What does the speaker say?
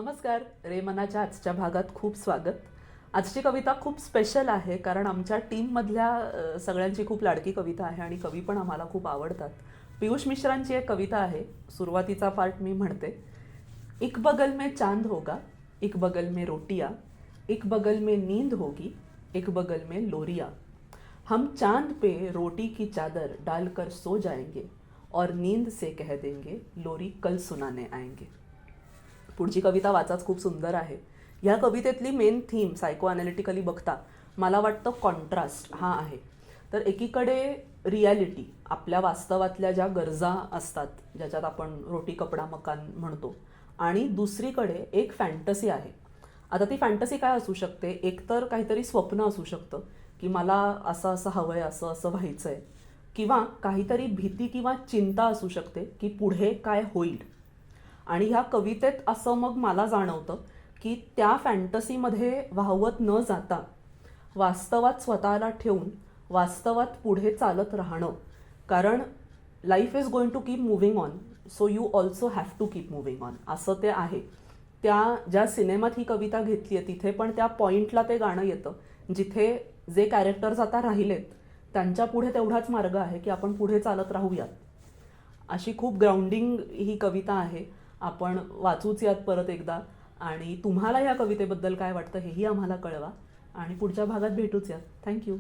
नमस्कार. रे मनाच्या आजच्या भागात खूप स्वागत. आजची कविता खूप स्पेशल आहे कारण आमच्या टीममधल्या सगळ्यांची खूप लाडकी कविता आहे आणि कवी पण आम्हाला खूप आवडतात. पियुष मिश्रांची एक कविता आहे. सुरुवातीचा पार्ट मी म्हणते. एक बगल में चांद होगा, एक बगल में रोटियां, एक बगल में नींद होगी, एक बगल में लोरिया. हम चांद पे रोटी की चादर डालकर सो जाएंगे और नींद से कह देंगे लोरी कल सुनाने आएंगे. पुढची कविता वाचाच खूप सुंदर आहे. ह्या कवितेतली मेन थीम सायको ॲनालिटिकली बघता मला वाटतं कॉन्ट्रास्ट हा आहे. तर एकीकडे रिॲलिटी, आपल्या वास्तवातल्या ज्या गरजा असतात ज्याच्यात आपण रोटी कपडा मकान म्हणतो, आणि दुसरीकडे एक फॅन्टसी आहे. आता ती फॅन्टसी काय असू शकते? एकतर काहीतरी स्वप्न असू शकतं की मला असं असं हवं आहे, असं असं व्हायचं आहे, किंवा काहीतरी भीती किंवा चिंता असू शकते की पुढे काय होईल. आणि ह्या कवितेत असं मग मला जाणवतं की त्या फॅन्टसीमध्ये वाहवत न जाता वास्तवात स्वतःला ठेवून वास्तवात पुढे चालत राहणं. कारण life is going to keep moving on, so you also have to keep moving on, असं ते आहे. त्या ज्या सिनेमात ही कविता घेतली आहे तिथे पण त्या पॉईंटला ते गाणं येतं जिथे जे कॅरेक्टर्स आता राहिलेत त्यांच्या पुढे तेवढाच मार्ग आहे की आपण पुढे चालत राहूयात. अशी खूप ग्राउंडिंग ही कविता आहे. आपण वाचूच यात परत एकदा. आणि तुम्हाला ह्या कवितेबद्दल काय वाटतं हेही आम्हाला कळवा आणि पुढच्या भागात भेटूच यात. थँक्यू.